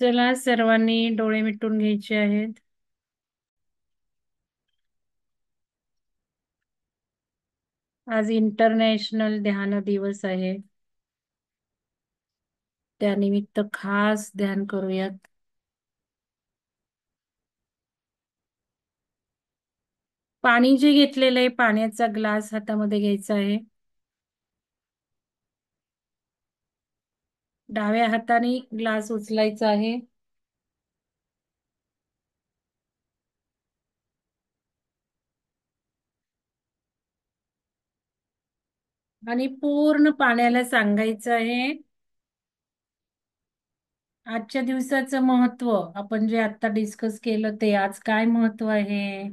चला सर्वांनी डोळे मिटून घ्यायचे आहेत. आज इंटरनॅशनल ध्यान दिवस आहे. त्यानिमित्त खास ध्यान करूयात. पाणी जे घेतलेलं आहे, पाण्याचा ग्लास हातामध्ये घ्यायचा आहे. डाव्या हाताने ग्लास उचलायचा आहे. आणि पूर्ण पाण्याला सांगायचं आहे आजच्या दिवसाचं महत्व. आपण जे आता डिस्कस केलं ते आज काय महत्व आहे.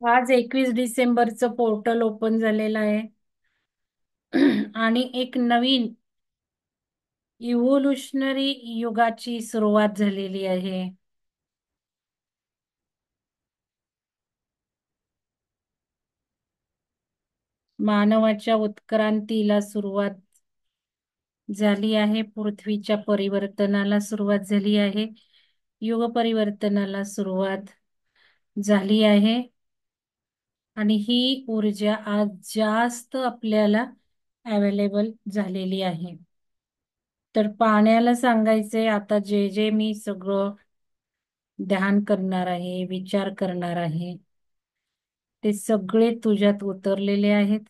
आज 21 डिसेंबरचं पोर्टल ओपन झालेलं आहे. आणि एक नवीन इव्होल्युशनरी युगाची सुरुवात झालेली आहे. मानवाच्या उत्क्रांतीला सुरुवात झाली आहे. पृथ्वीच्या परिवर्तनाला सुरुवात झाली आहे. युग परिवर्तनाला सुरुवात झाली आहे. आणि ही ऊर्जा आज जास्त आपल्याला अवेलेबल झालेली आहे. तर पाण्याला सांगायचंय आता जे जे मी सगळं ध्यान करणार आहे, विचार करणार आहे, ते सगळे तुझ्यात उतरलेले आहेत.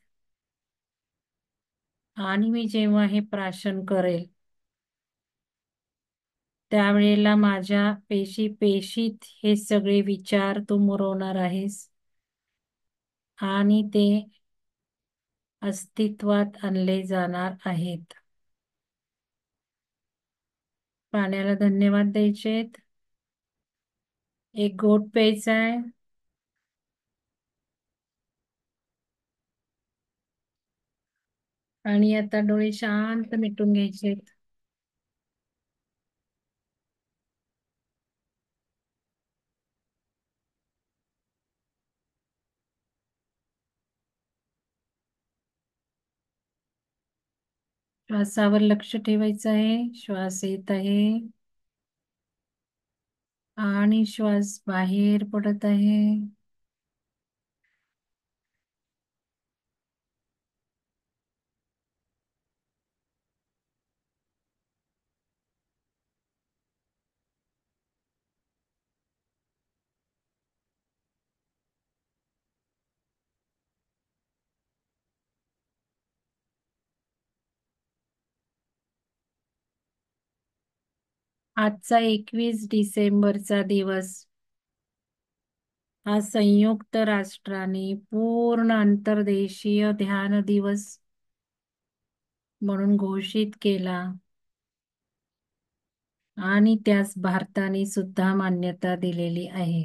आणि मी जेव्हा हे प्राशन करेल त्यावेळेला माझ्या पेशी पेशीत हे सगळे विचार तू मुरवणार आहेस आणि ते अस्तित्वात आणले जाणार आहेत. पाण्याला धन्यवाद द्यायचेत. एक घोट प्यायचा आहे. आणि आता डोळे शांत मिटून घ्यायचेत. श्वासावर लक्ष ठेवायचं आहे. श्वास येत आहे आणि श्वास बाहेर पडत आहे. आजचा 21 डिसेंबरचा दिवस हा संयुक्त राष्ट्राने पूर्ण अंतर्देशीय ध्यान दिवस म्हणून घोषित केला. आणि त्यास भारताने सुद्धा मान्यता दिलेली आहे.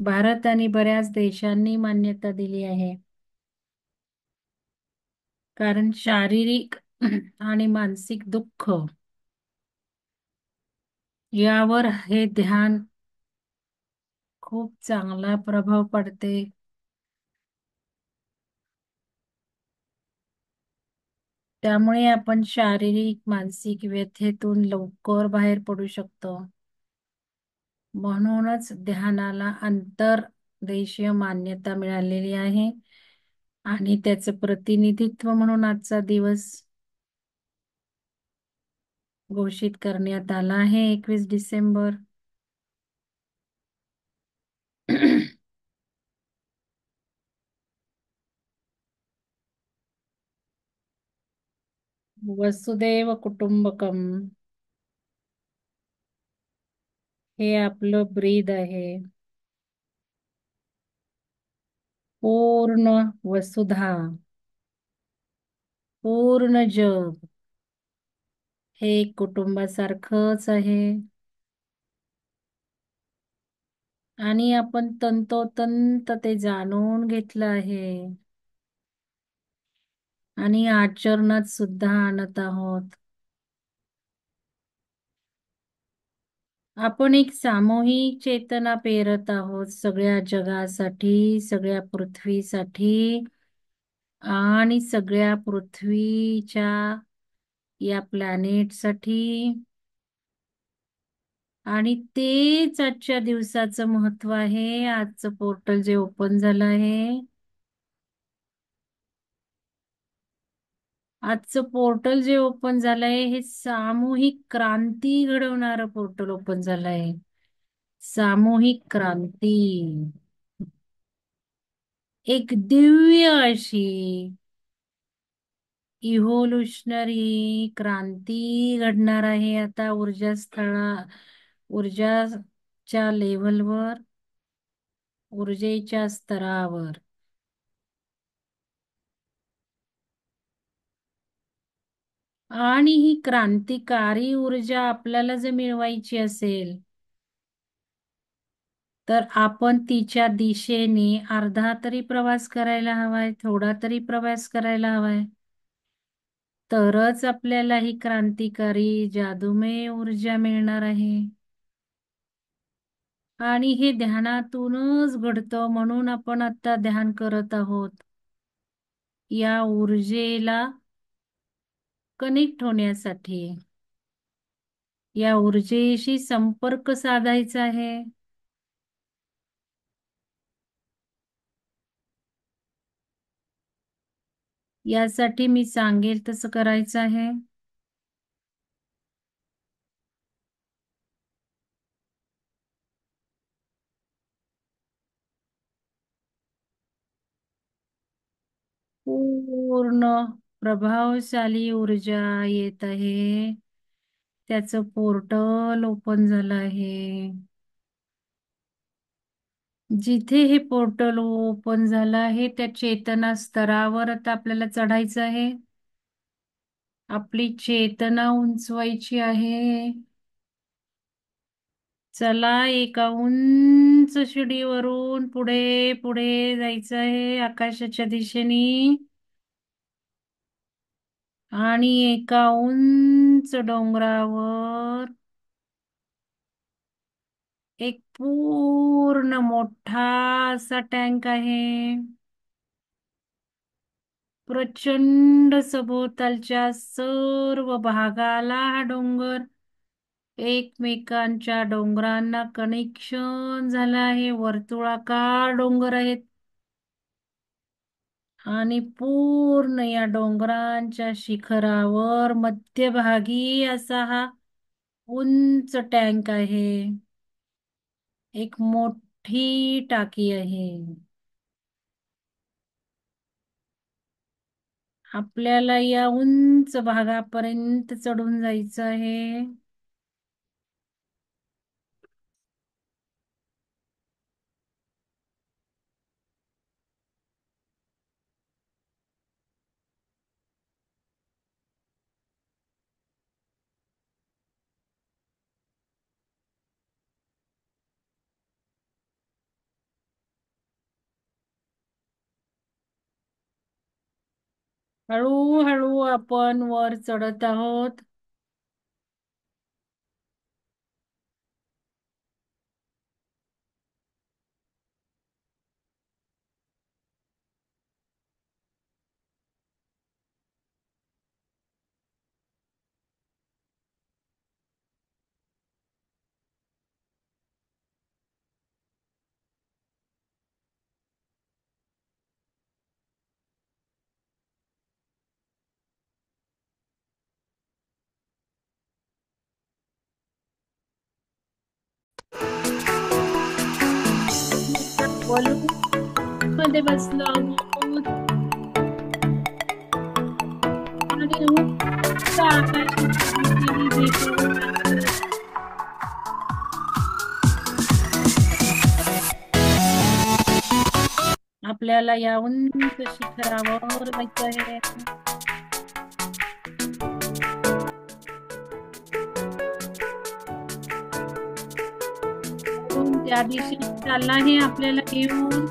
भारत आणि बऱ्याच देशांनी मान्यता दिली आहे. कारण शारीरिक आणि मानसिक दुःख यावर हे ध्यान खूप चांगला प्रभाव पडते. त्यामुळे आपण शारीरिक मानसिक व्यथेतून लवकर बाहेर पडू शकतो. म्हणूनच ध्यानाला आंतरदेशीय मान्यता मिळालेली आहे. आणि त्याचं प्रतिनिधित्व म्हणून आजचा दिवस घोषित करण्यात आला आहे 21 डिसेंबर. वसुदैव कुटुंबकम हे आपलं ब्रीद आहे. पूर्ण वसुधा, पूर्ण जग हे एक कुटुंबासारखंच आहे. आणि आपण तंतोतंत ते जाणून घेतलं आहे आणि आचरणात सुद्धा आणत आहोत. आपण एक सामूहिक चेतना पेरत आहोत सगळ्या जगासाठी, सगळ्या पृथ्वीसाठी आणि सगळ्या पृथ्वीच्या या प्लॅनेटसाठी. आणि तेच आजच्या दिवसाचं महत्व आहे. आजचं पोर्टल जे ओपन झालं आहे, आजचं पोर्टल जे ओपन झालंय हे सामूहिक क्रांती घडवणारं पोर्टल ओपन झालंय. सामूहिक क्रांती, एक दिव्य अशी इव्होल्युशनरी क्रांती घडणार आहे आता ऊर्जाच्या लेव्हलवर, ऊर्जेच्या स्तरावर. आणि ही क्रांतिकारी ऊर्जा आपल्याला जर मिळवायची असेल तर आपण तिच्या दिशेने अर्धा तरी प्रवास करायला हवाय, थोडा तरी प्रवास करायला हवाय. तरच आपल्याला ही क्रांतिकारी जादूमय ऊर्जा मिळणार आहे. आणि हे ध्यानातूनच घडतं, म्हणून आपण आता ध्यान करत आहोत. या ऊर्जेला कनेक्ट होण्यासाठी, या ऊर्जेशी संपर्क साधायचा आहे. यासाठी मी सांगेल तसं करायचं आहे. पूर्ण प्रभावशाली ऊर्जा येत आहे. त्याचं पोर्टल ओपन झालं आहे. जिथे हे पोर्टल ओपन झालं आहे त्या चेतना स्तरावर आता आपल्याला चढायचं आहे. आपली चेतना उंचवायची आहे. चला, एका उंच शिडीवरून पुढे पुढे जायचं आहे आकाशाच्या दिशेने. आणि एका उंच डोंगरावर एक पूर्ण मोठा असा टँक आहे. प्रचंड सभोवतालच्या सर्व भागाला हा डोंगर एकमेकांच्या डोंगरांना कनेक्शन झालं आहे. वर्तुळाकार डोंगर आहेत आणि पूर्ण या डोंगरांच्या शिखरावर मध्यभागी असा हा उंच टँक आहे. एक मोठी टाकी आहे. आपल्याला या उंच भागापर्यंत चढून जायचं आहे. हळूहळू आपण वर चढत आहोत. बलून मध्ये बसलो आहोत आणि उंच आकाशाच्या दिशेने झेपावत आहोत. आपल्याला या उंच शिखरावर जायचं आहे. त्या दिशेत चालला हे आपल्याला घेऊन.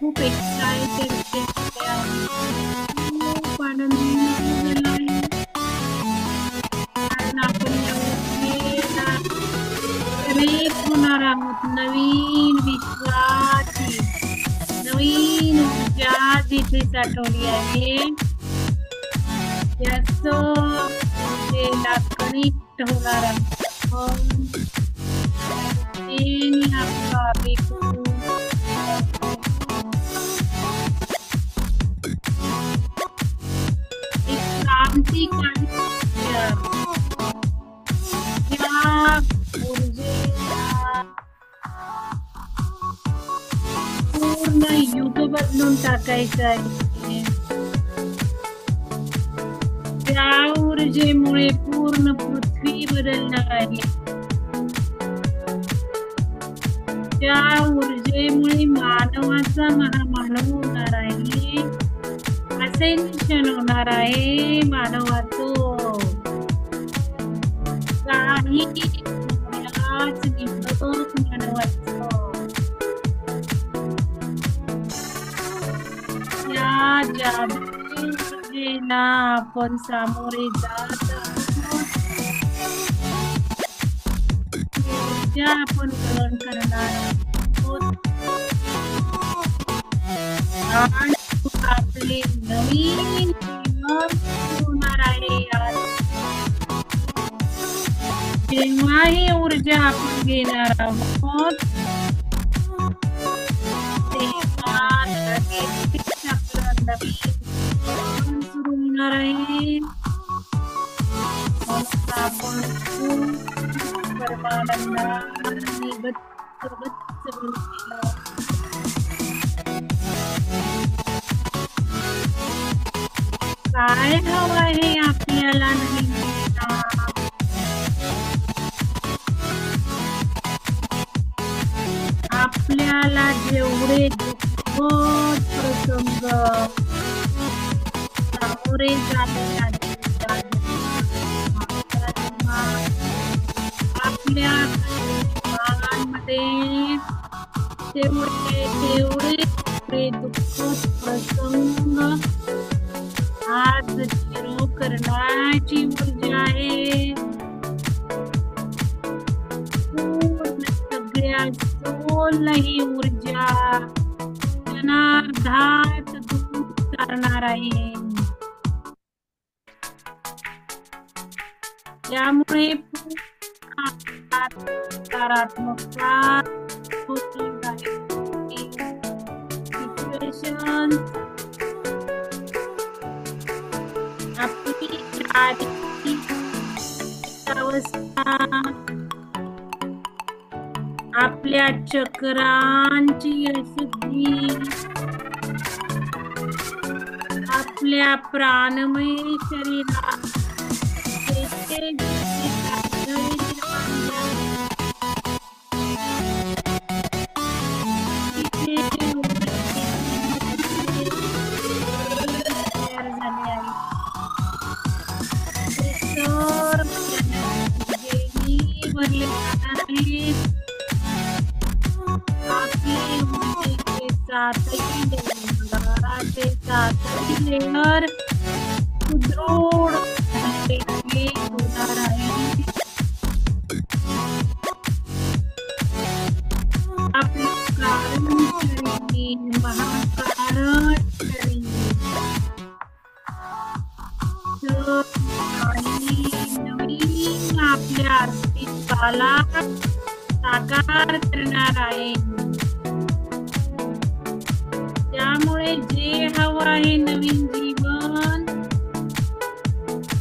खूप एक्साइटेड खूप आनंदी कारण आपण होणार आहोत नवीन विश्वाची नवीन ऊर्जा जिथे साठवली आहे त्याचं कनेक्ट होणार आहोत. क्रांतिकारी पूर्ण युग बदलून टाकायचं आहे. त्या ऊर्जेमुळे पूर्ण पृथ्वी बदलणार आहे. त्या ऊर्जेमुळे मानवाचा महामानव होणार आहे. असेन्शन होणार आहे मानवाचं. काही मानवाचं या जादूला आपण सामोरे जात त्या आपण ग्रहण करणार आहोत आणि आपले नवीन जीवन होणार आहे. जेव्हा ही ऊर्जा आपण घेणार आहोत तेव्हा लगेच आपलं नवीन सुरू होणार आहे. आपण खूप परमानंदाने काय हवं आहे आपल्याला नवीन आपल्याला जेवढे दुःखद प्रसंग सामोरे जावे आपल्या जीवनामध्ये तेवढे दुःखद प्रसंग आज झिरो करण्याची ऊर्जा आहे. सगळ्या सोल ही ऊर्जा जनार्धात दूर करणार आहे. त्यामुळे सकारात्मकता सिच्युएशन आपली अवस्था आपल्या चक्रांची अशुद्धी आपल्या प्राणमय शरीरात लेअर सुदृढ होणार आहे. आपले कारण शरीर महाकारण शरीर नवीन आपल्या अस्तित्वाला साकार करणार आहे. त्यामुळे जे हवं आहे नवीन जीवन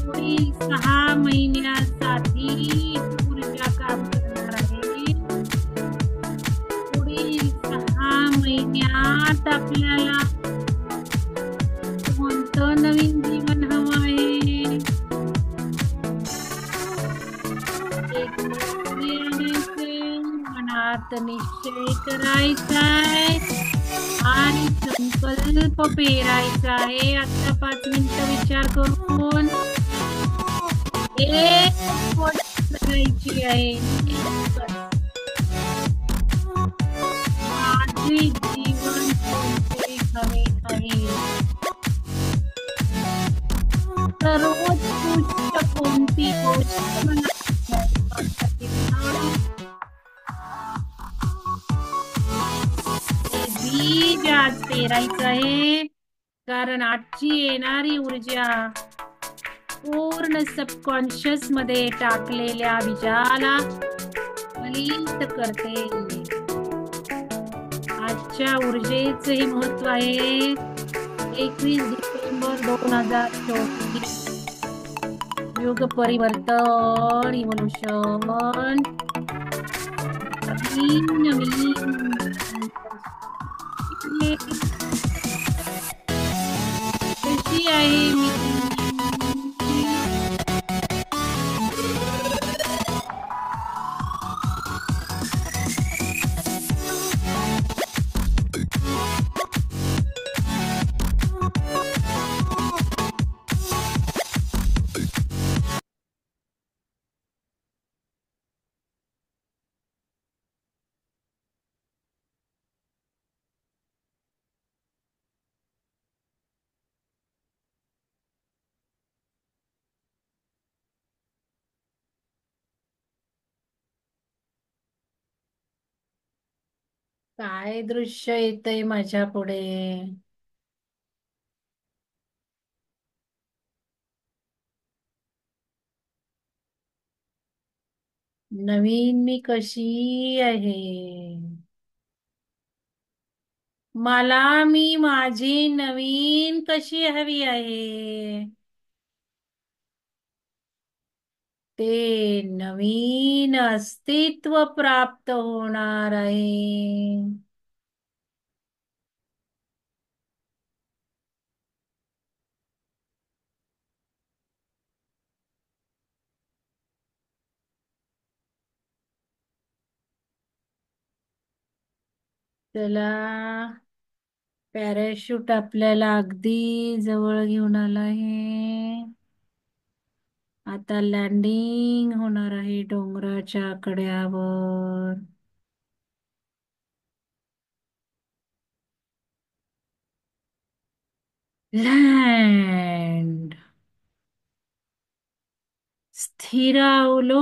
पुढील 6 महिन्यासाठी ऊर्जा काम करणार आहे. पुढील 6 महिन्यात आपल्याला कोणतं नवीन जीवन हवं आहे एक लक्ष्य आणायचंय, मनात निश्चय करायचाय आणि संकल्प पेरायचा आहे. आता 5 मिनिटं विचार करून एक गोष्ट करायची आहे. एकच. माझे जीवन कोणते हवे आहे? सर्वोत्कृष्ट कोणती गोष्ट मला आत्मसात ना? हे बीज आज पेरायचं आहे, कारण आजची येणारी ऊर्जा पूर्ण सबकॉन्शियस मध्ये टाकलेल्या बीजाला फलित करते. आजच्या ऊर्जेचे हे महत्व आहे. 21 डिसेंबर 2024 युग परिवर्तन, इव्होल्युशन, नवीन नवीन कशी आहे मी? काय दृश्य येतंय माझ्या पुढे? नवीन मी कशी आहे? मी माझी नवीन कशी हवी आहे? ते नवीन अस्तित्व प्राप्त होणार आहे. चला, पॅराशूट आपल्याला अगदी जवळ घेऊन आला आहे. आता लँडिंग होणार आहे डोंगराच्या कड्यावर. लँड. स्थिरावलो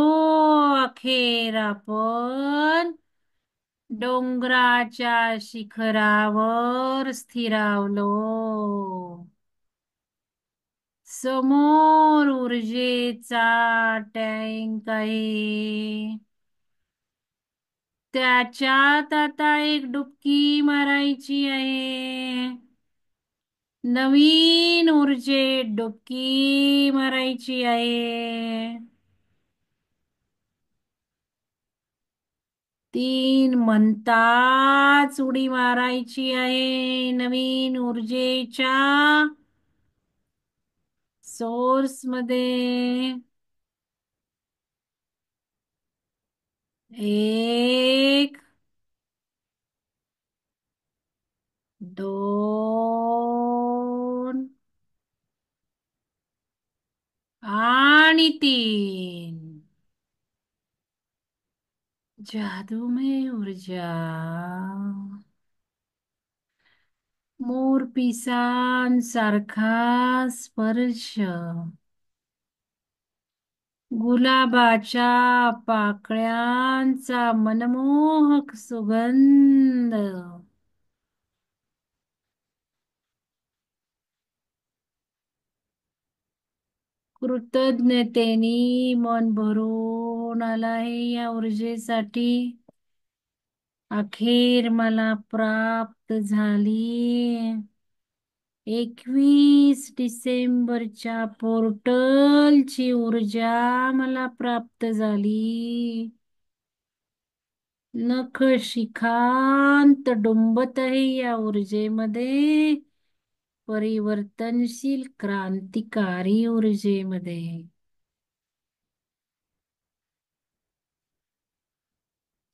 अखेर आपण डोंगराच्या शिखरावर स्थिरावलो. समोर ऊर्जेचा टँक आहे. त्याच्यात आता एक डुबकी मारायची आहे. नवीन ऊर्जेत डुबकी मारायची आहे. 3 म्हणताच उडी मारायची आहे नवीन ऊर्जेच्या सोर्स मध्ये. 1, 2 आणि 3. जादूमय ऊर्जा. मोरपिसांसारखा स्पर्श. गुलाबाच्या पाकळ्यांचा मनमोहक सुगंध. कृतज्ञतेने मन भरून आलं आहे या ऊर्जेसाठी. अखेर मला प्राप्त झाली. 21 डिसेंबरच्या पोर्टलची ऊर्जा मला प्राप्त झाली. नख शिखांत डुंबत आहे या ऊर्जेमध्ये, परिवर्तनशील क्रांतिकारी ऊर्जेमध्ये.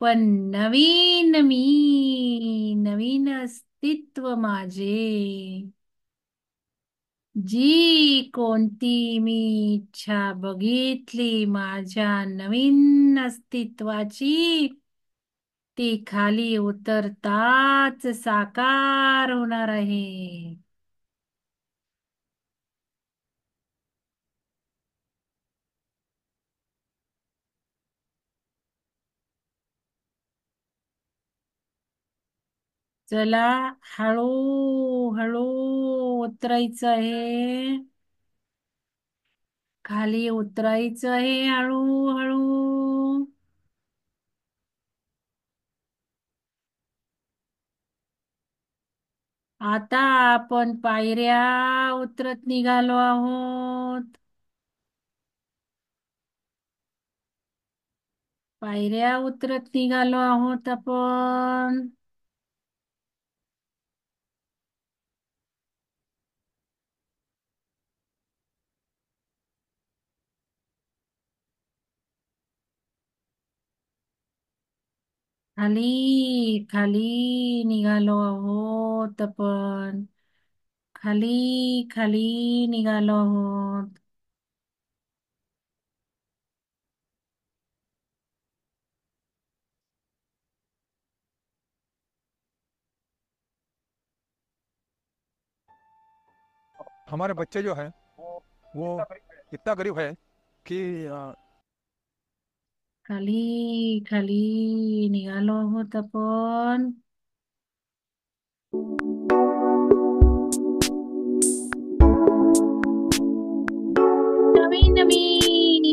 पण नवीन मी, नवीन अस्तित्व माझे, जी कोणती मी इच्छा बघितली माझ्या नवीन अस्तित्वाची, ती खाली उतरताच साकार होणार आहे. चला, हळू हळू उतरायचं आहे. खाली उतरायचं आहे हळू हळू. आता आपण पायऱ्या उतरत निघालो आहोत. पायऱ्या उतरत निघालो आहोत आपण. खाली खाली निघालो आहोत आपण. खाली खाली निघालो आहोत. हमारे बच्चे जो है वो इतना गरीब है कि खाली खाली निघालो आहोत आपण. नवीन नवीन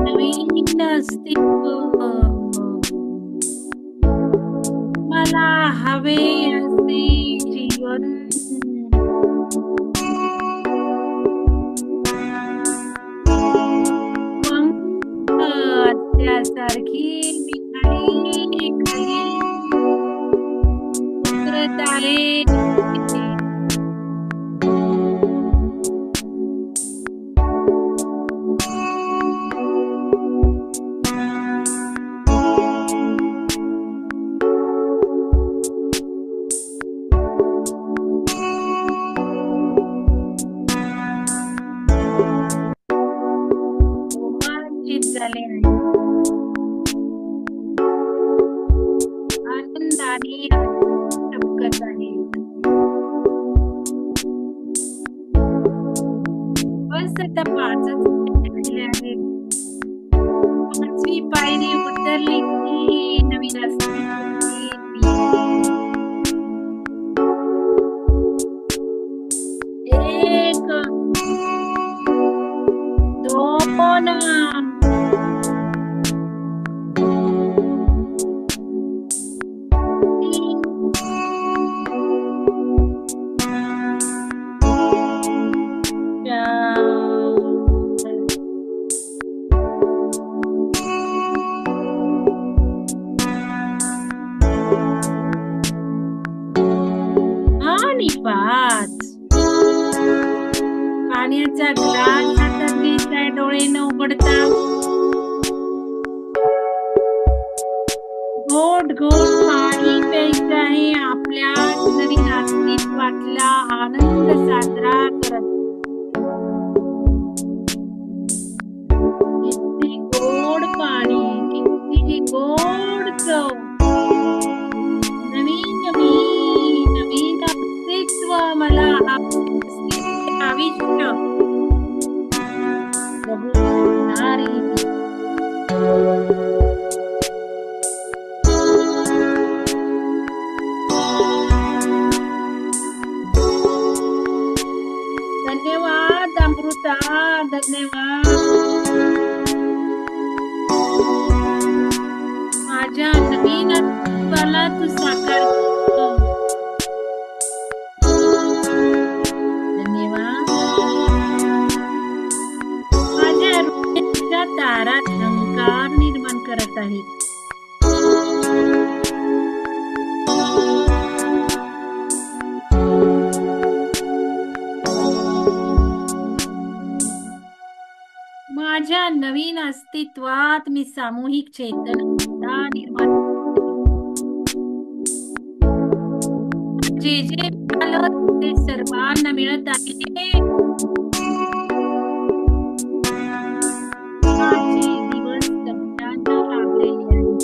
नवीन अस्तित्व मला हवे असे जीवन. पंख असल्यासारखी मी खाली खाली उतरत आहे. रोमांचित झाले आहे. आनंदाने टपकत आहे. बस आता पाचच राहिले आहेत. पाचवी पायरी उतरली की नवीन अस्तित्व एक, दोन, तीन, चार, आणि पाच. पाण्याचा ग्लास हातात घेतलाय डोळे न उघडता. घोट घोट पाणी प्यायचं आहे. आपल्या नवीन अस्तित्वातला आनंद साजरा करत. किती गोड पाणी, किती गोड चव. नवीन नवीन नवीन अस्तित्व मला आयुष्य जगू शकणारी. धन्यवाद अमृता, धन्यवाद. माझ्या नवीन अस्तित्वाला तू साकार केलं. धन्यवाद. माझ्या हृदयाच्या तारा झंकार निर्माण करत आहेत. माझ्या नवीन अस्तित्वात मी सामूहिक चेतना निर्माण जे जे मिळालं ते सर्वांना मिळत आहे. माझे दिवस सगळ्यांना लाभलेले आहेत.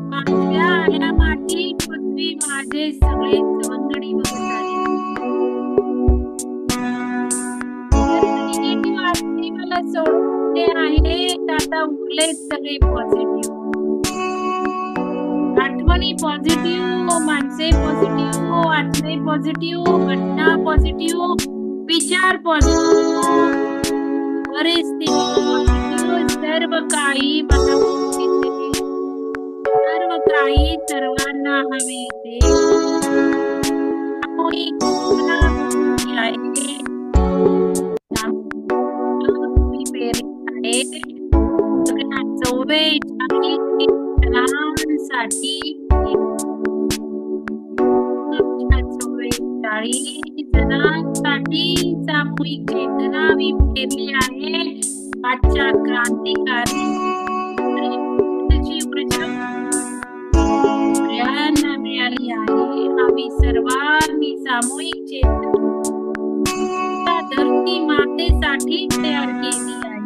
माझ्या आया माती पृथ्वी माझे सगळे सवंगडी बघत आहे. निगेटिव्ह आठवणी मला सोडून दिले आहेत. आता उरलेत सगळे पॉझिटिव्ह आठवणी, पॉझिटिव्ह माणसे, पॉझिटिव्ह आठवणी, पॉझिटिव्ह घटना, पॉझिटिव्ह विचार, पॉझिटिव्ह परिस्थिती, पॉझिटिव्ह सर्व काही मला मिळते. सर्व काही सर्वांना हवे ते सामूहिक आहे. मी पेरत आहे सगळ्या 44 जणांसाठी सामूहिक चेतना मी पेरली आहे. आजच्या क्रांतिकारी सगळ्यांना मिळाली आहे. आम्ही सर्वांनी सामूहिक चेतना धरती मातेसाठी तयार केली आहे.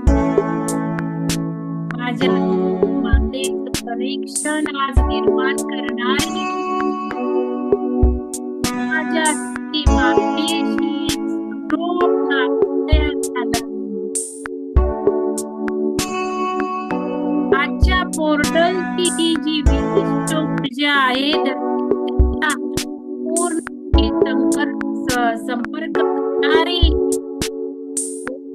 माझ्या मातेचं परीक्षण आज निर्माण करणारी माझ्या मातेशी सुदृढ नातं झालं. आजच्या पोर्टलची ही जी विशिष्ट ऊर्जा आहे संपर्क करणारी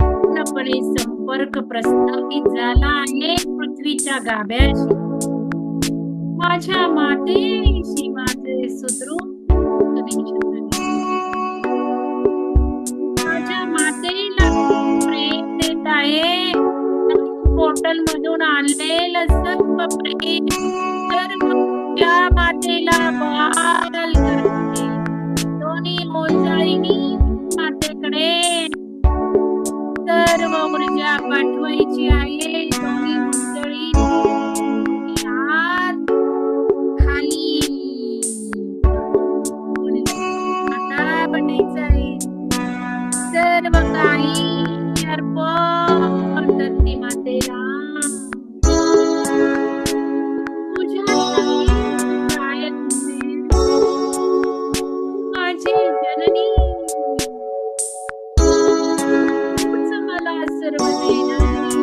पूर्णपणे संपर्क प्रस्थापित झाला आहे पृथ्वीच्या गाभ्याशी. माझ्या मातेशी माझे सुदृढ कनेक्शन आहे. माझ्या मातेला प्रेम देत आहे. पोर्टल मधून आणलेलं सर्व प्रेम सर्व त्या मातेला बहाल करते. दोन्ही मोजाळीनी मातेकडे सर्व ऊर्जा पाठवायची आहे. दोन्ही मोजाळी हात खाली आता बनायचं आहे. सर्व काही अर्पण धरती मातेला. माझी जननी तूच मला सर्व देणारी.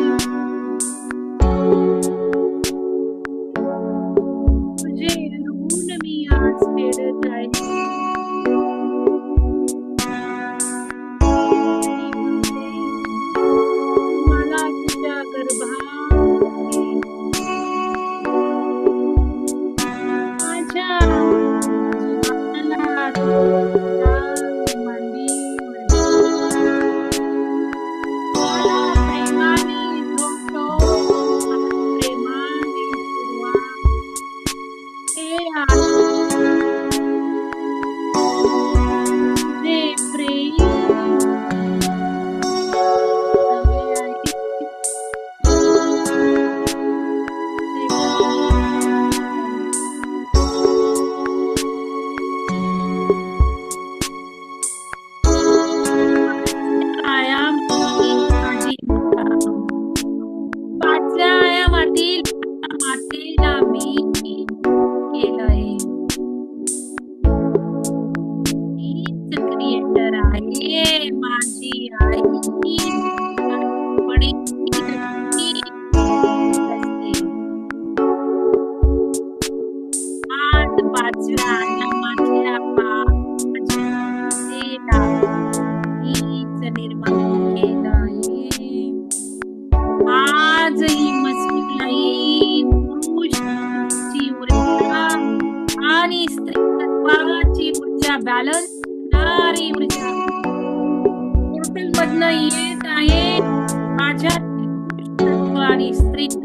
तुझे ऋण मी आज फेडत आहे. मला तुझ्या गर्भात माझ्या जीवाला मातेला मी केलंय. हीच क्रिएटर आहे माझी आई. आज 5व्या आयामातल्या मातेला हीच निर्माण केलं आहे. आज ही मस्कुलाईन पुरुषची ऊर्जा आणि स्त्रीत्वाची ऊर्जा बॅलन्स करणारी ऊर्जा पोर्टल मधनं येत आहे. माझ्या पुरुषत्व आणि स्त्रीत्व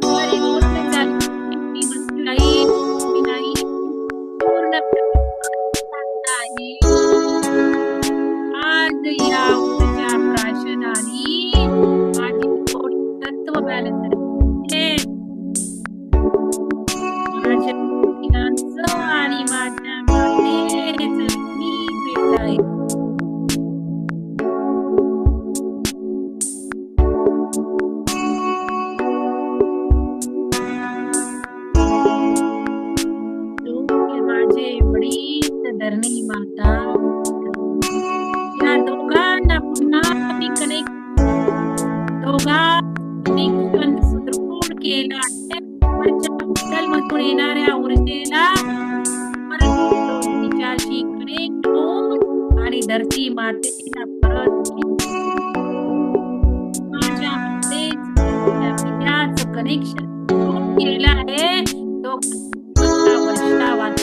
परिपूर्ण झाली मस्कुलाईन पूर्ण आहे. आज या ऊर्जा प्राशनाने आहे. तू माझे वडील धरणी माता, या दोघांना पुन्हा मी कनेक्शन सुदृढ केलं आहे. मधून येणाऱ्या ऊर्जेला परत तिच्याशी कनेक्ट होऊन आणि धरती मातेला परत माझ्या कनेक्शन केलं आहे. तो वर्षावाद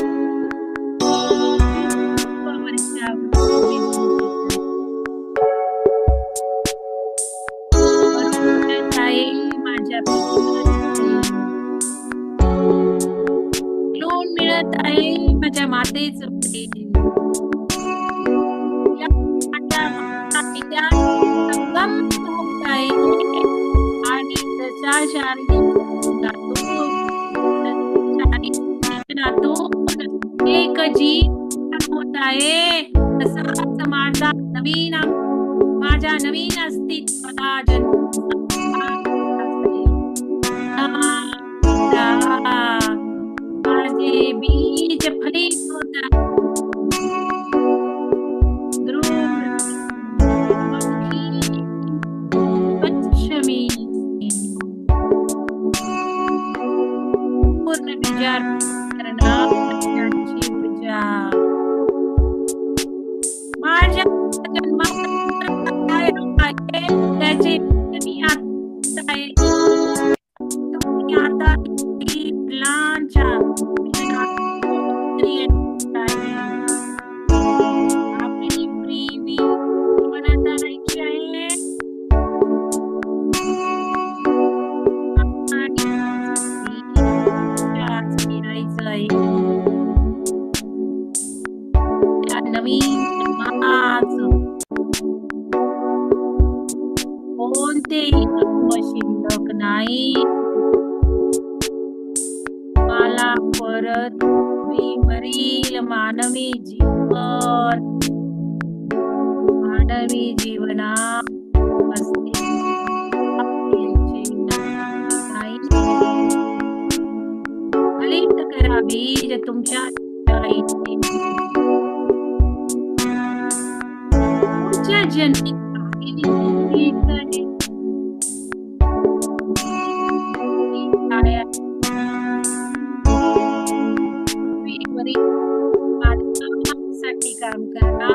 माझ्या लोन मिळत आहे माझ्या मातेचं प्रेम. संगम होत आहे आणि तसा एक जीवन होत आहे. तसाच माझ्या नवीन अस्तित्वाला माझे बीज फलित होत पश्चिमी पूर्ण विचार करण्याची ऊर्जा माझ्या जन्मात त्याचे तुम्ही आता मुलांच्या आपली प्रेमी मनात आणायची आहे. त्या नवीन कोणतेही शिल्लक नाही. मला परत मी मरील मानवी जीवना फलित करा बीज तुमच्या पुढच्या जन्मी साठी काम करा.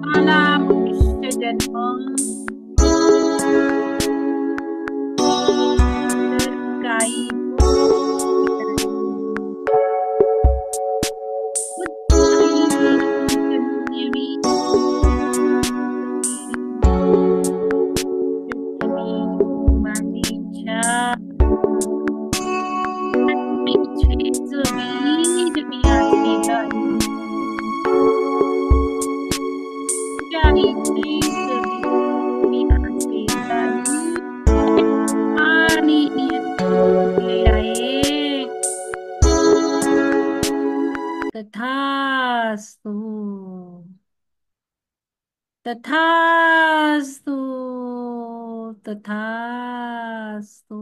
मला मनुष्य जन्म काही तथास्तु तथास्तु तथास्तु.